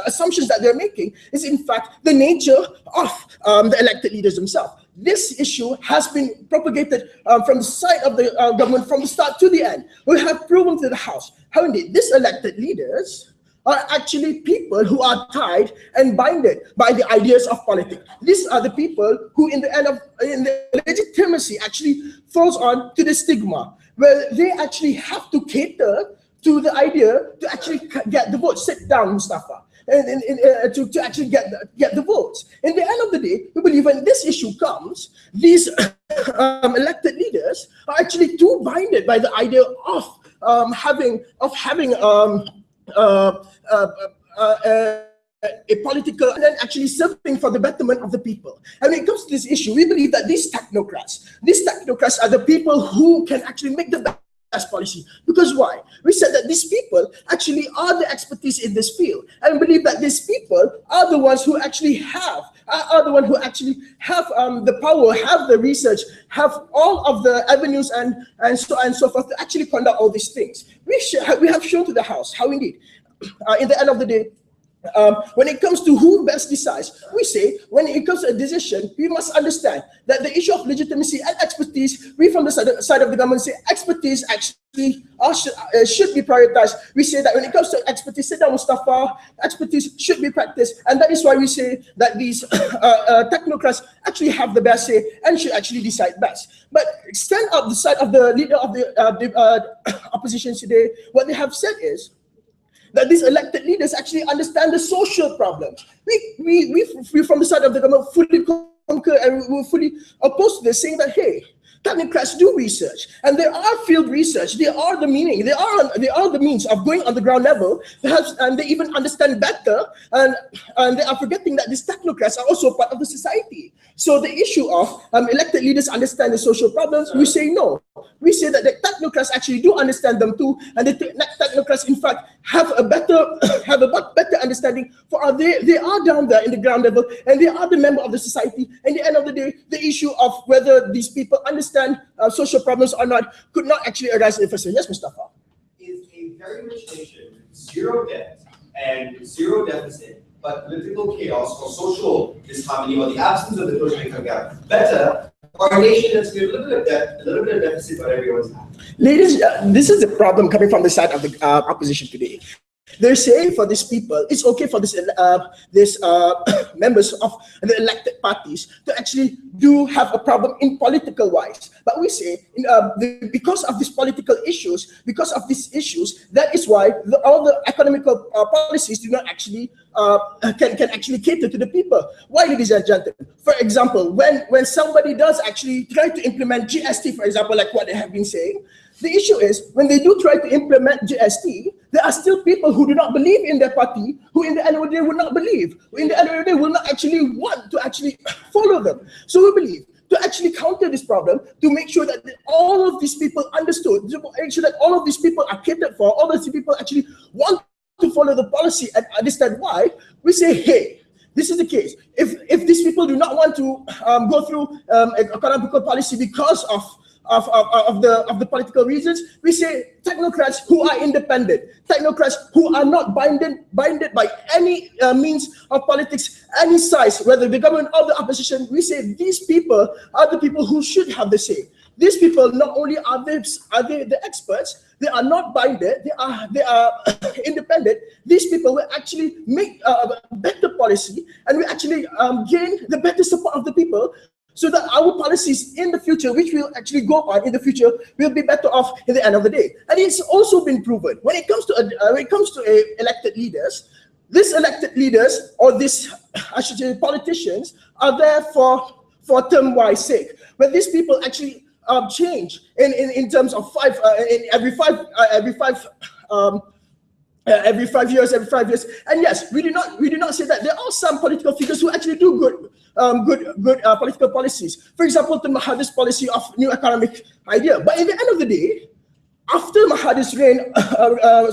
assumptions that they're making is in fact the nature of the elected leaders themselves. this issue has been propagated from the side of the government from the start to the end. We have proven to the House how indeed these elected leaders are actually people who are tied and binded by the ideas of politics. These are the people who in the legitimacy actually falls on to the stigma, where they actually have to cater to the idea to actually get the vote. Sit down, Mustafa. To actually get the votes. In the end of the day, we believe when this issue comes, these elected leaders are actually too binded by the idea of having a political and then actually serving for the betterment of the people. And when it comes to this issue, we believe that these technocrats are the people who can actually make the best policy. Because why? We said that these people actually are the expertise in this field, and we believe that these people are the ones who actually have the power, have the research, have all of the avenues and so on and so forth to actually conduct all these things. We have shown to the House how indeed, in the end of the day, when it comes to who best decides, we say when it comes to a decision, we must understand that the issue of legitimacy and expertise, we from the side of the government say expertise actually should be prioritized. We say that when it comes to expertise, sit down, Mustafa, expertise should be practiced, and that is why we say that these technocrats actually have the best say and should actually decide best. But stand up the side of the leader of the opposition today, what they have said is that these elected leaders actually understand the social problems. We from the side of the government fully concur and we're fully opposed to this, saying that, hey, technocrats do research, and there are field research. They are the meaning. They are the means of going on the ground level, and they even understand better. And they are forgetting that these technocrats are also part of the society. So the issue of elected leaders understand the social problems, we say no. We say that the technocrats actually do understand them too, and the technocrats, in fact, have a better understanding. For they are down there in the ground level, and they are the member of the society. And at the end of the day, the issue of whether these people understand social problems or not could not actually arise in the first place. Yes, Mustafa. Is a very rich nation with zero debt and zero deficit, but political chaos or social disharmony or the absence of the social income gap better, or a nation that's with a little bit of debt, a little bit of deficit, but everyone's happy? Ladies, this is the problem coming from the side of the opposition today. They're saying for these people, it's okay for this members of the elected parties to actually do have a problem in political wise. But we say, because of these political issues, that is why all the economical policies do not actually can actually cater to the people. Why, ladies and gentlemen? For example, when somebody does actually try to implement GST, for example, like what they have been saying, the issue is when they do try to implement GST, there are still people who do not believe in their party, who in the end of the day will not believe, who in the end of the day will not actually want to actually follow them. So we believe to actually counter this problem, to make sure that all of these people understood, to make sure that all of these people are catered for, all of these people actually want to follow the policy and understand why, we say, hey, this is the case. If these people do not want to go through economical policy because of the political reasons, we say technocrats who are independent, technocrats who are not binded by any means of politics, any size, whether the government or the opposition. We say these people are the people who should have the say. These people not only are they the experts, they are not binded, they are independent. These people will actually make a better policy, and we actually gain the better support of the people, so that our policies in the future, which will actually go on in the future, will be better off in the end of the day. And it's also been proven when it comes to elected leaders. These elected leaders, or these, I should say, politicians, are there for term-wise sake. When these people actually change in terms of every 5 years. And yes, we do not say that. There are some political figures who actually do good political policies. For example, the Mahathir's policy of new economic idea. But in the end of the day, after Mahathir's reign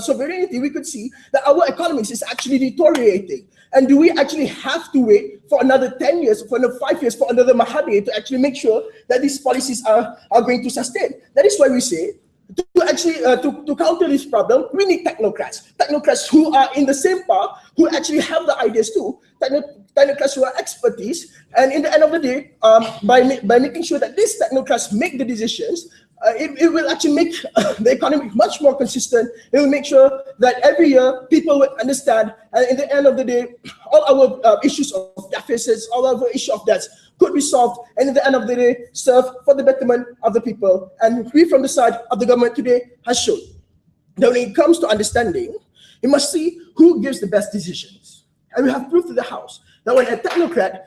sovereignty, we could see that our economics is actually deteriorating. And do we actually have to wait for another 10 years, for another 5 years, for another Mahathir to actually make sure that these policies are going to sustain? That is why we say, to counter this problem, we need technocrats who are in the same path, who actually have the ideas too, technocrats who are expertise, and in the end of the day, by making sure that these technocrats make the decisions, it will actually make the economy much more consistent. It will make sure that every year people will understand, and in the end of the day, all our issues of deficits, all our issue of debts could be solved, and in the end of the day, serve for the betterment of the people. And we from the side of the government today has shown that when it comes to understanding, you must see who gives the best decisions. And we have proved to the House that when a technocrat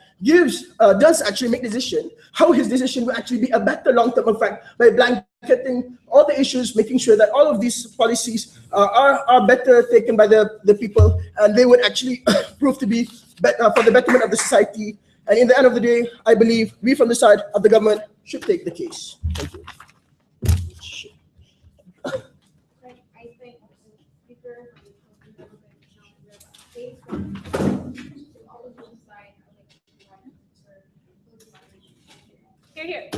does actually make decision, how his decision will actually be a better long-term effect by blanketing all the issues, making sure that all of these policies are better taken by the people, and they would actually prove to be for the betterment of the society. And in the end of the day, I believe we from the side of the government should take the case. Thank you. Here.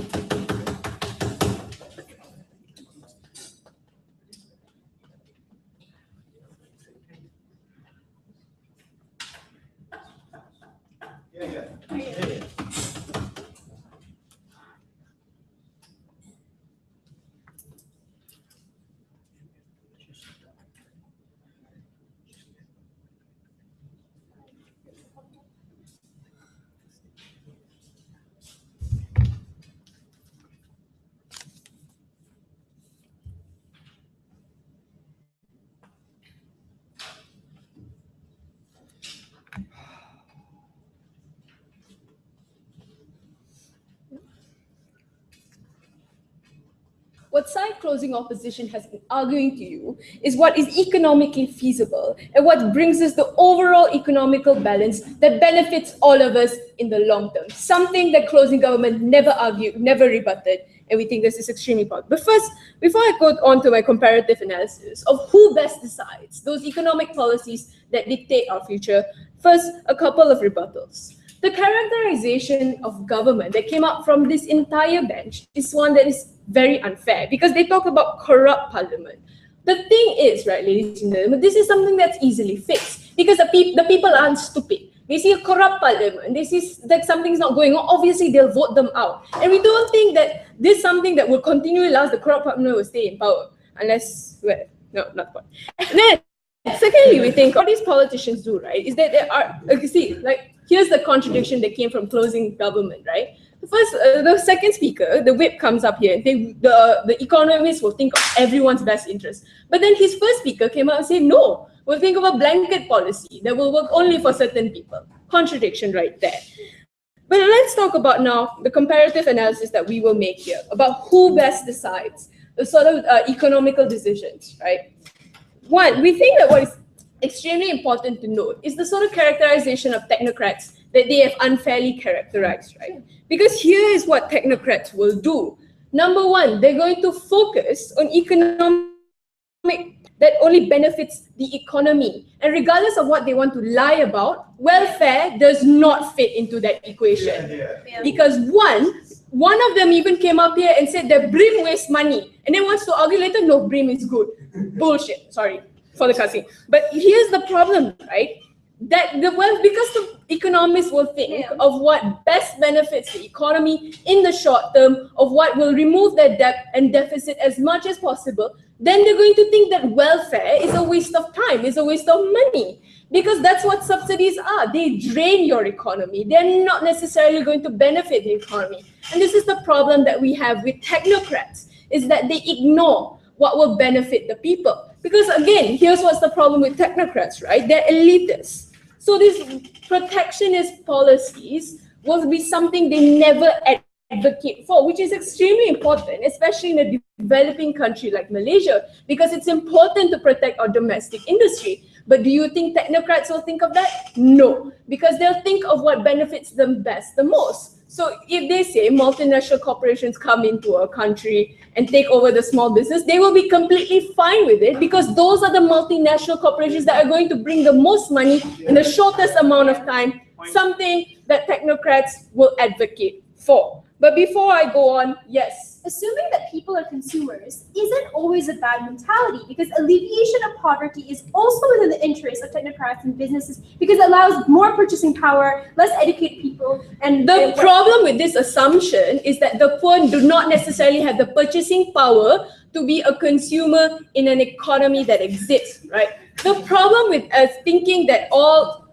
What side closing opposition has been arguing to you is what is economically feasible and what brings us the overall economical balance that benefits all of us in the long term. Something that closing government never argued, never rebutted, and we think this is extremely important. But first, before I go on to my comparative analysis of who best decides those economic policies that dictate our future, first, a couple of rebuttals. The characterization of government that came up from this entire bench is one that is very unfair because they talk about corrupt parliament. The thing is, right, ladies and gentlemen, this is something that's easily fixed because the people aren't stupid. They see a corrupt parliament, they see that something's not going on, obviously they'll vote them out. And we don't think that this is something that will continually last, the corrupt parliament will stay in power. Unless, well, no, not quite. And then, secondly, we think what these politicians do, right, is that they are, you see, like, here's the contradiction that came from closing government, right? The second speaker, the whip comes up here and the economists will think of everyone's best interest. But then his first speaker came out and said, no, we'll think of a blanket policy that will work only for certain people. Contradiction right there. But let's talk about now the comparative analysis that we will make here about who best decides the sort of economical decisions, right? One, we think that what is extremely important to note is the sort of characterization of technocrats that they have unfairly characterized, right? Because here is what technocrats will do. Number one, they're going to focus on economic that only benefits the economy. And regardless of what they want to lie about, welfare does not fit into that equation. Because one of them even came up here and said that BRIM wastes money and then wants to argue later, no, BRIM is good. Bullshit, sorry for the cussing. But here's the problem, right? That because the economists will think of what best benefits the economy in the short term, of what will remove their debt and deficit as much as possible, then they're going to think that welfare is a waste of time, is a waste of money. Because that's what subsidies are. They drain your economy. They're not necessarily going to benefit the economy. And this is the problem that we have with technocrats, is that they ignore what will benefit the people. Because again, here's what's the problem with technocrats, right? They're elitists. So these protectionist policies will be something they never advocate for, which is extremely important, especially in a developing country like Malaysia, because it's important to protect our domestic industry. But do you think technocrats will think of that? No, because they'll think of what benefits them best the most. So if they say multinational corporations come into a country and take over the small business, they will be completely fine with it because those are the multinational corporations that are going to bring the most money in the shortest amount of time, something that technocrats will advocate for. But before I go on, yes. Assuming that people are consumers isn't always a bad mentality, because alleviation of poverty is also within the interest of technocrats and businesses, because it allows more purchasing power, less educated people. And The problem with this assumption is that the poor do not necessarily have the purchasing power to be a consumer in an economy that exists, right? The problem with us thinking that all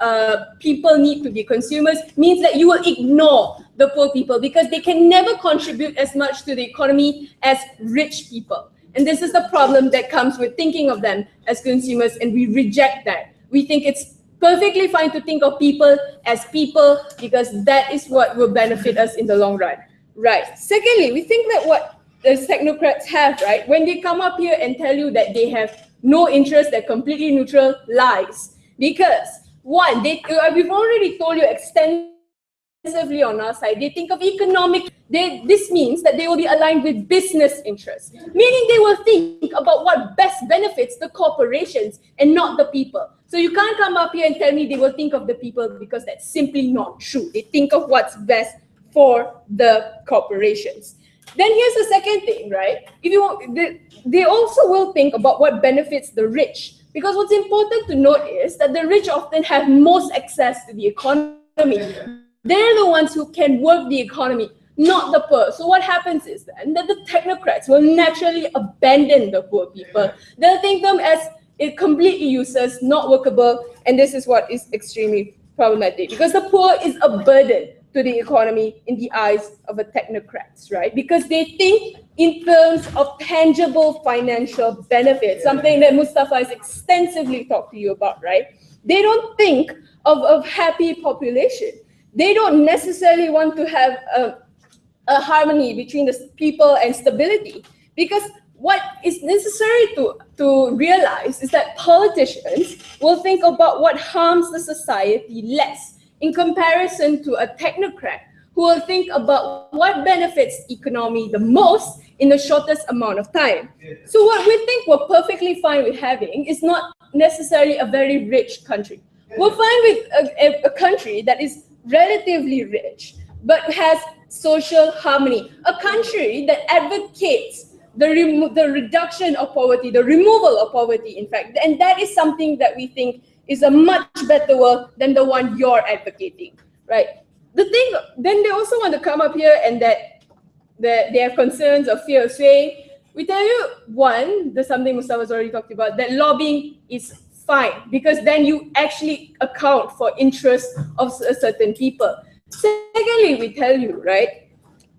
people need to be consumers means that you will ignore the poor people, because they can never contribute as much to the economy as rich people. And this is the problem that comes with thinking of them as consumers, and we reject that. We think it's perfectly fine to think of people as people, because that is what will benefit us in the long run. Right. Secondly, we think that what the technocrats have, right, when they come up here and tell you that they have no interest, they're completely neutral, lies. Because one, we've already told you extensively on our side, they think of economic, this means that they will be aligned with business interests, meaning they will think about what best benefits the corporations and not the people. So you can't come up here and tell me they will think of the people, because that's simply not true. They think of what's best for the corporations. Then here's the second thing, right? If you want, they also will think about what benefits the rich, because what's important to note is that the rich often have most access to the economy. They're the ones who can work the economy, not the poor. So what happens is then that the technocrats will naturally abandon the poor people. They'll think them as completely useless, not workable, and this is what is extremely problematic, because the poor is a burden to the economy in the eyes of the technocrats, right? Because they think in terms of tangible financial benefits, something that Mustafa has extensively talked to you about, right? They don't think of a happy population. They don't necessarily want to have a harmony between the people and stability, because what is necessary to realize is that politicians will think about what harms the society less, in comparison to a technocrat who will think about what benefits economy the most in the shortest amount of time. So what we think we're perfectly fine with having is not necessarily a very rich country. We're fine with a country that is relatively rich, but has social harmony. A country that advocates the reduction of poverty, the removal of poverty, in fact. And that is something that we think is a much better world than the one you're advocating, right? The thing, then they also want to come up here and that they have concerns of fear of swaying. We tell you, one, there's something Mustafa's already talked about, that lobbying is fine, because then you actually account for interests of certain people. Secondly, we tell you, right,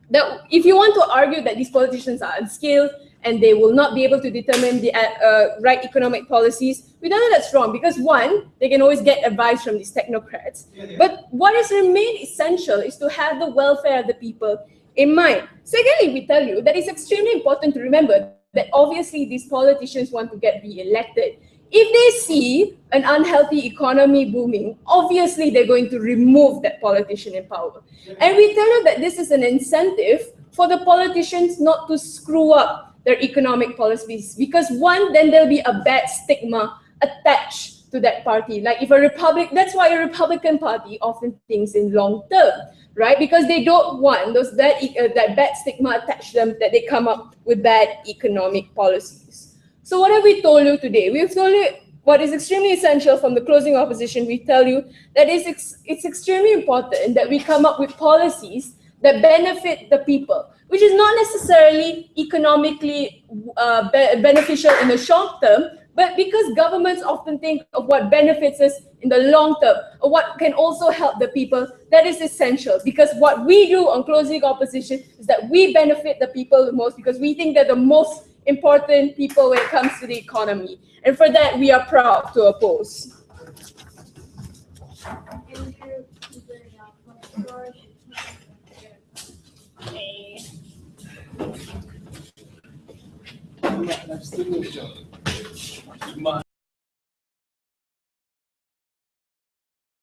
that if you want to argue that these politicians are unskilled and they will not be able to determine the right economic policies, we know that's wrong, because one, they can always get advice from these technocrats. But what is remained essential is to have the welfare of the people in mind. Secondly, we tell you that it's extremely important to remember that obviously these politicians want to get re-elected. If they see an unhealthy economy booming, obviously they're going to remove that politician in power. And we tell you that this is an incentive for the politicians not to screw up their economic policies, because one, then there'll be a bad stigma attached to that party. Like if that's why a Republican Party often thinks in long term, right? Because they don't want that bad stigma attached to them, that they come up with bad economic policies. So what have we told you today? We've told you what is extremely essential from the closing opposition. We tell you that it's extremely important that we come up with policies that benefit the people, which is not necessarily economically beneficial in the short term, but because governments often think of what benefits us in the long term, or what can also help the people, that is essential. Because what we do on closing opposition is that we benefit the people the most, because we think they're the most important people when it comes to the economy. And for that, we are proud to oppose. I've seen your job.